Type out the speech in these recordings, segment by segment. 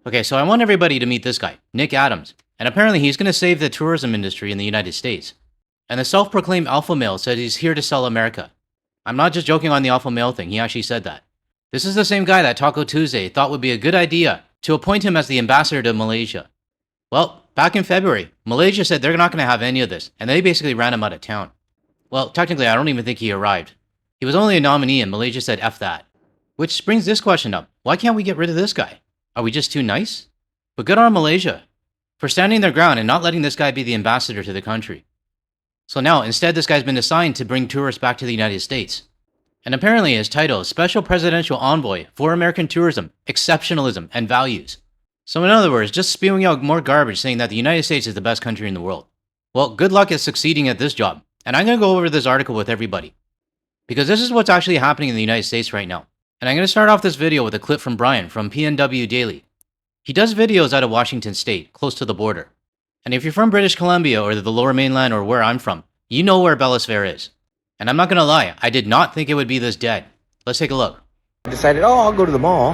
Okay, so I want everybody to meet this guy, Nick Adams, and apparently he's going to save the tourism industry in the United States. And the self-proclaimed alpha male said he's here to sell America. I'm not just joking on the alpha male thing, he actually said that. This is the same guy that Taco Tuesday thought would be a good idea to appoint him as the ambassador to Malaysia. Well, back in February, Malaysia said they're not going to have any of this, and they basically ran him out of town. Well, technically, I don't even think he arrived. He was only a nominee, and Malaysia said F that. Which brings this question up. Why can't we get rid of this guy? Are we just too nice? But good on Malaysia for standing their ground and not letting this guy be the ambassador to the country. So now, instead, this guy's been assigned to bring tourists back to the United States. And apparently his title is Special Presidential Envoy for American Tourism, Exceptionalism, and Values. So in other words, just spewing out more garbage saying that the United States is the best country in the world. Well, good luck at succeeding at this job. And I'm going to go over this article with everybody. Because this is what's actually happening in the United States right now. And I'm going to start off this video with a clip from Brian from PNW Daily. He does videos out of Washington State, close to the border. And if you're from British Columbia or the Lower Mainland or where I'm from, you know where Bellis is. And I'm not going to lie, I did not think it would be this dead. Let's take a look. I decided, I'll go to the mall.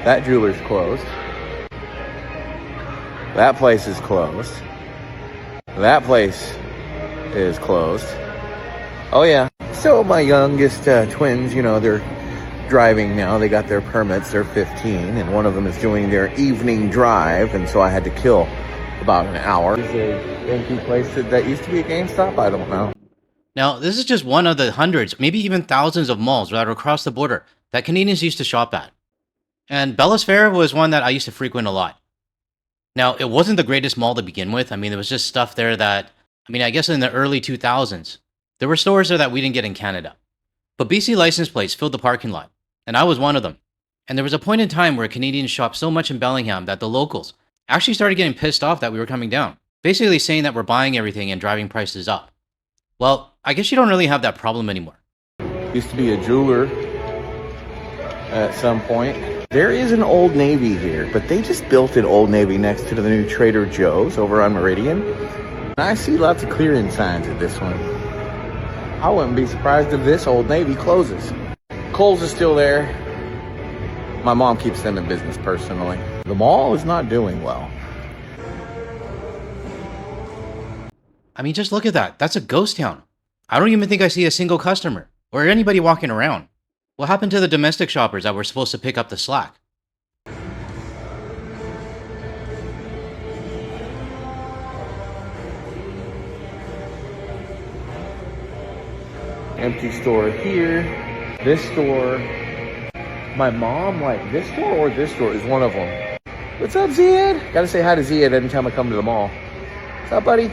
That jeweler's closed. That place is closed. That place is closed. Oh yeah. So my youngest twins, they're driving now. They got their permits. They're 15, and one of them is doing their evening drive, and so I had to kill about an hour. There's an empty place that used to be a GameStop. I don't know. Now, this is just one of the hundreds, maybe even thousands of malls that are across the border that Canadians used to shop at. And Bellis was one that I used to frequent a lot. Now, it wasn't the greatest mall to begin with. I mean, there was just stuff there that, I guess in the early 2000s, there were stores there that we didn't get in Canada. But BC license plates filled the parking lot, and I was one of them. And there was a point in time where Canadians shopped so much in Bellingham that the locals actually started getting pissed off that we were coming down, basically saying that we're buying everything and driving prices up. Well, I guess you don't really have that problem anymore. Used to be a jeweler at some point. There is an Old Navy here, but they just built an Old Navy next to the new Trader Joe's over on Meridian. And I see lots of clearance signs at this one. I wouldn't be surprised if this Old Navy closes. Kohl's is still there. My mom keeps them in business personally. The mall is not doing well. Just look at that. That's a ghost town. I don't even think I see a single customer or anybody walking around. What happened to the domestic shoppers that were supposed to pick up the slack? Empty store here. This store. My mom liked this store or this store is one of them. What's up, Ziad? Gotta say hi to Ziad anytime I come to the mall. What's up, buddy?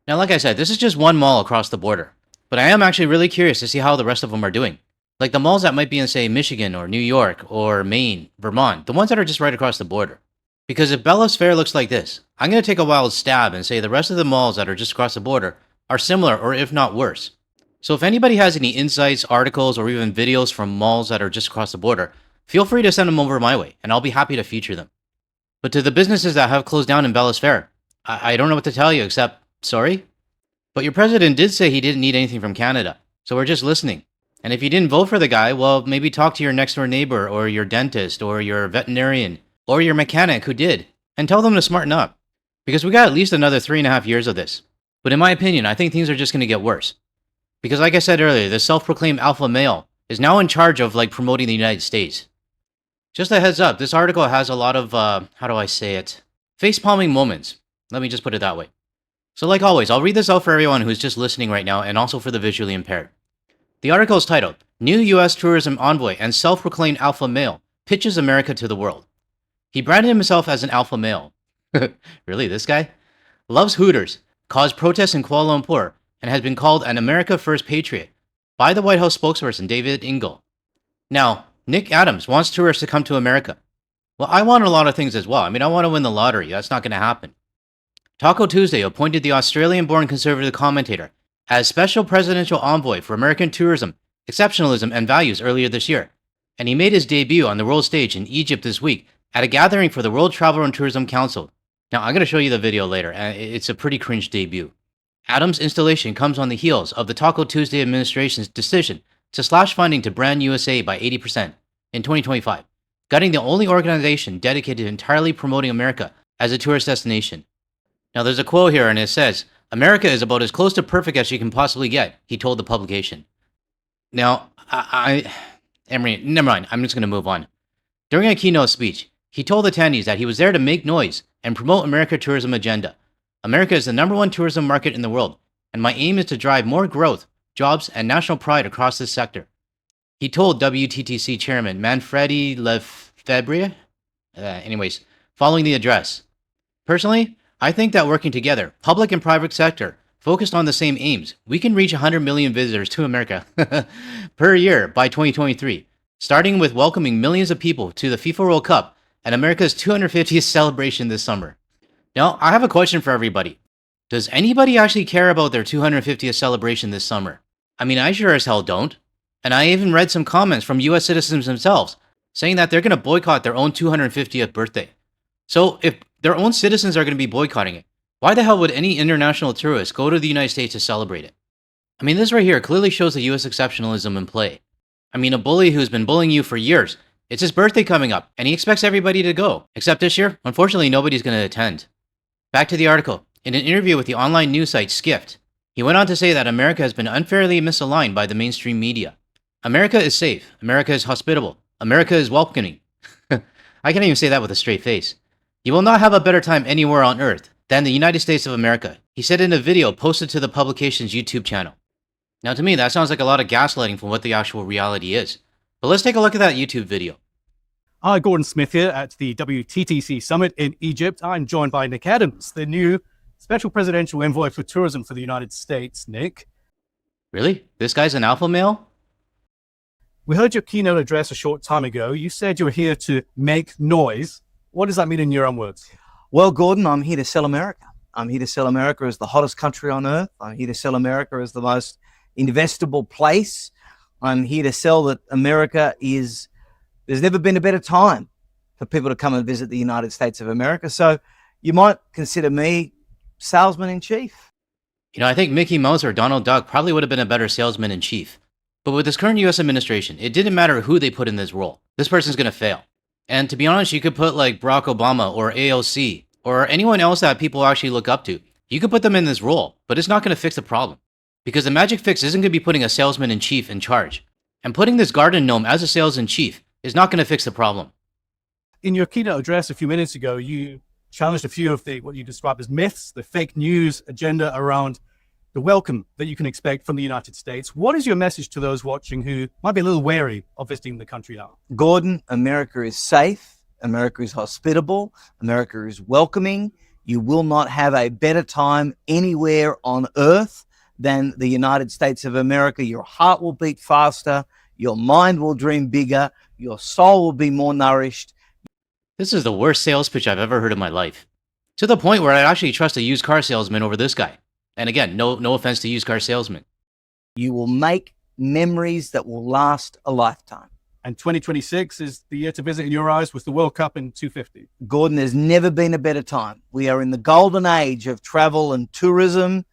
Now, like I said, this is just one mall across the border. But I am actually really curious to see how the rest of them are doing. Like the malls that might be in, say, Michigan or New York or Maine, Vermont, the ones that are just right across the border. Because if Bellis looks like this, I'm going to take a wild stab and say the rest of the malls that are just across the border are similar or if not worse. So if anybody has any insights, articles, or even videos from malls that are just across the border, feel free to send them over my way, and I'll be happy to feature them. But to the businesses that have closed down in Bellis, I don't know what to tell you except, sorry? But your president did say he didn't need anything from Canada, so we're just listening. And if you didn't vote for the guy, well, maybe talk to your next door neighbor, or your dentist, or your veterinarian, or your mechanic who did, and tell them to smarten up. Because we got at least another 3.5 years of this. But in my opinion, I think things are just going to get worse. Because like I said earlier, the self-proclaimed alpha male is now in charge of promoting the United States. Just a heads up, this article has a lot of, face-palming moments. Let me just put it that way. So like always, I'll read this out for everyone who's just listening right now and also for the visually impaired. The article is titled, New U.S. Tourism Envoy and Self-Proclaimed Alpha Male Pitches America to the World. He branded himself as an alpha male. Really, this guy? Loves Hooters, caused protests in Kuala Lumpur, and has been called an America First patriot by the White House spokesperson David Ingle. Now, Nick Adams wants tourists to come to America. Well, I want a lot of things as well. I want to win the lottery. That's not going to happen. Taco Tuesday appointed the Australian-born conservative commentator as Special Presidential Envoy for American Tourism, Exceptionalism, and Values earlier this year, and he made his debut on the world stage in Egypt this week at a gathering for the World Travel and Tourism Council. Now, I'm going to show you the video later, and it's a pretty cringe debut. Adams' installation comes on the heels of the Taco Tuesday administration's decision to slash funding to Brand USA by 80% in 2025, gutting the only organization dedicated to entirely promoting America as a tourist destination. Now, there's a quote here, and it says, "America is about as close to perfect as you can possibly get," he told the publication. Now, Emery, never mind, I'm just going to move on. During a keynote speech, he told attendees that he was there to make noise and promote America tourism agenda. America is the #1 tourism market in the world, and my aim is to drive more growth, jobs, and national pride across this sector. He told WTTC chairman Manfredi Lefebvre, following the address. Personally, I think that working together, public and private sector, focused on the same aims, we can reach 100 million visitors to America per year by 2023, starting with welcoming millions of people to the FIFA World Cup and America's 250th celebration this summer. Now, I have a question for everybody. Does anybody actually care about their 250th celebration this summer? I mean, I sure as hell don't. And I even read some comments from US citizens themselves saying that they're going to boycott their own 250th birthday. So if their own citizens are going to be boycotting it, why the hell would any international tourist go to the United States to celebrate it? I mean, this right here clearly shows the US exceptionalism in play. I mean, a bully who's been bullying you for years, it's his birthday coming up, and he expects everybody to go. Except this year, unfortunately, nobody's going to attend. Back to the article. In an interview with the online news site Skift, he went on to say that America has been unfairly misaligned by the mainstream media. America is safe. America is hospitable. America is welcoming. I can't even say that with a straight face. You will not have a better time anywhere on earth than the United States of America, he said in a video posted to the publication's YouTube channel. Now to me, that sounds like a lot of gaslighting from what the actual reality is. But let's take a look at that YouTube video. Hi, Gordon Smith here at the WTTC Summit in Egypt. I'm joined by Nick Adams, the new Special Presidential Envoy for Tourism for the United States. Nick? Really? This guy's an alpha male? We heard your keynote address a short time ago. You said you were here to make noise. What does that mean in your own words? Well, Gordon, I'm here to sell America. I'm here to sell America as the hottest country on earth. I'm here to sell America as the most investable place. I'm here to sell that America is, there's never been a better time for people to come and visit the United States of America. So you might consider me salesman in chief. You know, I think Mickey Mouse or Donald Duck probably would have been a better salesman in chief. But with this current US administration, it didn't matter who they put in this role. This person's going to fail. And to be honest, you could put like Barack Obama or AOC or anyone else that people actually look up to. You could put them in this role, but it's not going to fix the problem. Because the magic fix isn't going to be putting a salesman in chief in charge. And putting this garden gnome as a sales in chief is not going to fix the problem. In your keynote address a few minutes ago, you challenged a few of what you described as myths, the fake news agenda around the welcome that you can expect from the United States. What is your message to those watching who might be a little wary of visiting the country now? Gordon, America is safe. America is hospitable. America is welcoming. You will not have a better time anywhere on earth than the United States of America. Your heart will beat faster. Your mind will dream bigger. Your soul will be more nourished. This is the worst sales pitch I've ever heard in my life. To the point where I'd actually trust a used car salesman over this guy. And again, no offense to used car salesmen. You will make memories that will last a lifetime. And 2026 is the year to visit in your eyes with the World Cup in 250. Gordon, there's never been a better time. We are in the golden age of travel and tourism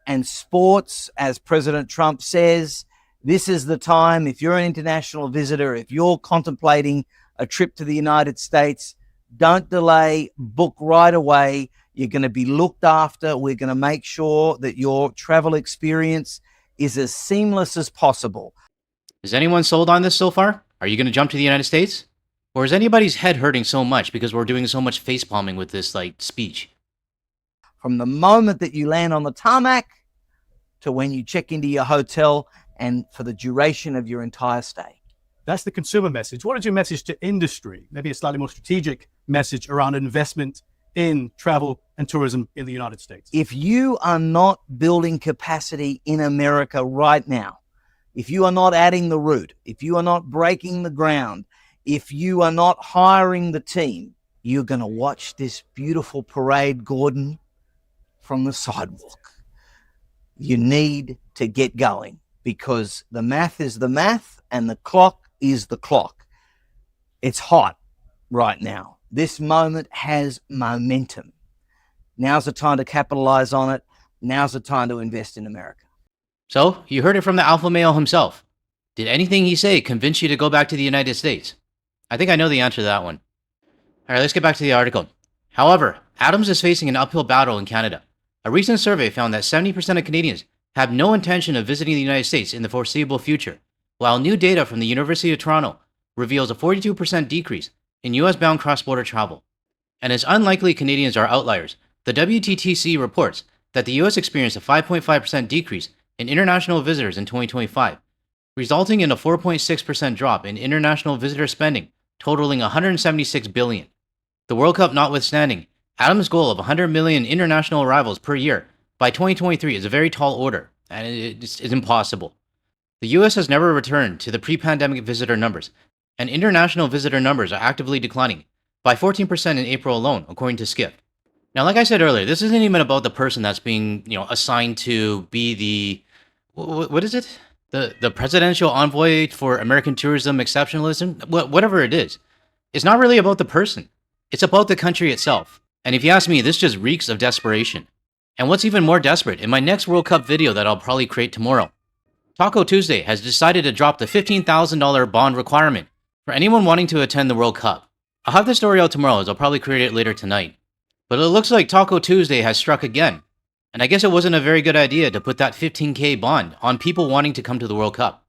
and sports. As President Trump says, this is the time. If you're an international visitor, if you're contemplating a trip to the United States, don't delay, book right away. You're going to be looked after. We're going to make sure that your travel experience is as seamless as possible. Is anyone sold on this so far? Are you going to jump to the United States? Or is anybody's head hurting so much because we're doing so much face palming with this speech? From the moment that you land on the tarmac to when you check into your hotel and for the duration of your entire stay. That's the consumer message. What is your message to industry? Maybe a slightly more strategic message around investment in travel and tourism in the United States. If you are not building capacity in America right now, if you are not adding the route, if you are not breaking the ground, if you are not hiring the team, you're going to watch this beautiful parade, Gordon, from the sidewalk. You need to get going because the math is the math and the clock is the clock. It's hot right now. This moment has momentum. Now's the time to capitalize on it. Now's the time to invest in America. So, you heard it from the alpha male himself. Did anything he say convince you to go back to the United States? I think I know the answer to that one. Alright, let's get back to the article. However, Adams is facing an uphill battle in Canada. A recent survey found that 70% of Canadians have no intention of visiting the United States in the foreseeable future, while new data from the University of Toronto reveals a 42% decrease in US-bound cross-border travel. And as unlikely Canadians are outliers, the WTTC reports that the US experienced a 5.5% decrease in international visitors in 2025, resulting in a 4.6% drop in international visitor spending, totaling $176 billion. The World Cup notwithstanding, Adams' goal of 100 million international arrivals per year by 2023 is a very tall order, and it's impossible. The US has never returned to the pre-pandemic visitor numbers, and international visitor numbers are actively declining by 14% in April alone, according to Skift. Now, like I said earlier, this isn't even about the person that's being, assigned to be the, what is it? The presidential envoy for American tourism exceptionalism, whatever it is. It's not really about the person. It's about the country itself. And if you ask me, this just reeks of desperation. And what's even more desperate, in my next World Cup video that I'll probably create tomorrow, Taco Tuesday has decided to drop the $15,000 bond requirement for anyone wanting to attend the World Cup. I'll have the story out tomorrow, as I'll probably create it later tonight. But it looks like Taco Tuesday has struck again. And I guess it wasn't a very good idea to put that $15K bond on people wanting to come to the World Cup.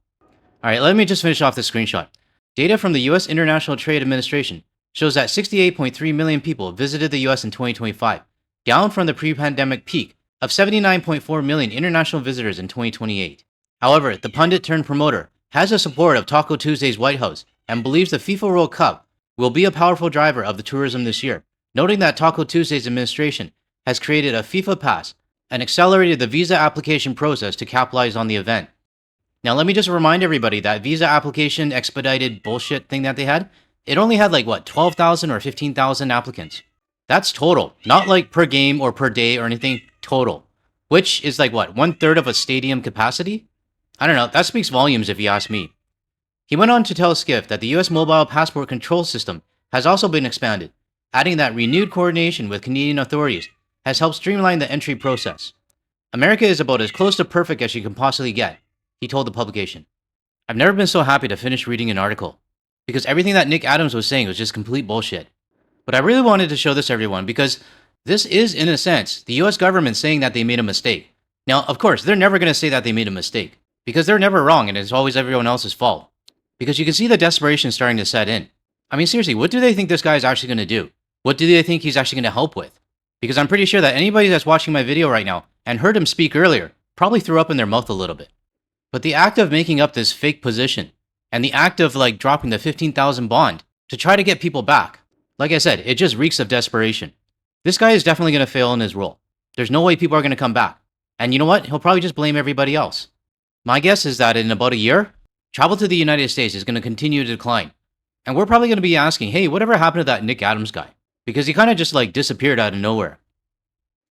Alright, let me just finish off this screenshot. Data from the US International Trade Administration shows that 68.3 million people visited the US in 2025, down from the pre-pandemic peak of 79.4 million international visitors in 2028. However, the pundit turned promoter has the support of Taco Tuesday's White House and believes the FIFA World Cup will be a powerful driver of the tourism this year, noting that Taco Tuesday's administration has created a FIFA Pass and accelerated the visa application process to capitalize on the event. Now, let me just remind everybody that visa application expedited bullshit thing that they had, it only had 12,000 or 15,000 applicants. That's total, not per game or per day or anything, total. Which is 1/3 of a stadium capacity? I don't know, that speaks volumes if you ask me. He went on to tell Skift that the US mobile passport control system has also been expanded, adding that renewed coordination with Canadian authorities has helped streamline the entry process. America is about as close to perfect as you can possibly get, he told the publication. I've never been so happy to finish reading an article, because everything that Nick Adams was saying was just complete bullshit. But I really wanted to show this to everyone because this is, in a sense, the US government saying that they made a mistake. Now, of course, they're never going to say that they made a mistake, because they're never wrong and it's always everyone else's fault. Because you can see the desperation starting to set in. I mean, seriously, what do they think this guy is actually going to do? What do they think he's actually going to help with? Because I'm pretty sure that anybody that's watching my video right now and heard him speak earlier probably threw up in their mouth a little bit. But the act of making up this fake position and the act of dropping the 15,000 bond to try to get people back, like I said, it just reeks of desperation. This guy is definitely going to fail in his role. There's no way people are going to come back. And you know what? He'll probably just blame everybody else. My guess is that in about a year, travel to the United States is going to continue to decline. And we're probably going to be asking, hey, whatever happened to that Nick Adams guy? Because he kind of just disappeared out of nowhere.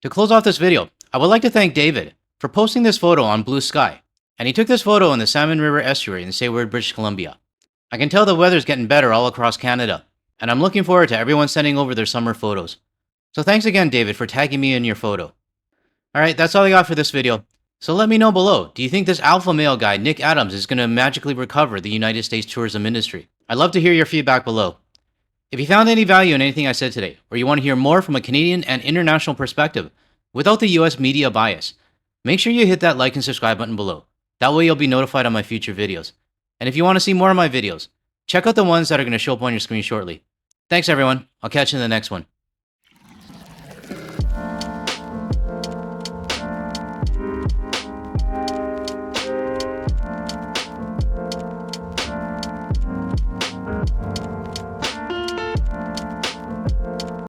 To close off this video, I would like to thank David for posting this photo on Blue Sky. And he took this photo in the Salmon River Estuary in Seward, British Columbia. I can tell the weather's getting better all across Canada, and I'm looking forward to everyone sending over their summer photos. So thanks again, David, for tagging me in your photo. Alright, that's all I got for this video. So let me know below, do you think this alpha male guy, Nick Adams, is going to magically recover the United States tourism industry? I'd love to hear your feedback below. If you found any value in anything I said today, or you want to hear more from a Canadian and international perspective, without the US media bias, make sure you hit that like and subscribe button below. That way you'll be notified on my future videos. And if you want to see more of my videos, check out the ones that are going to show up on your screen shortly. Thanks everyone, I'll catch you in the next one.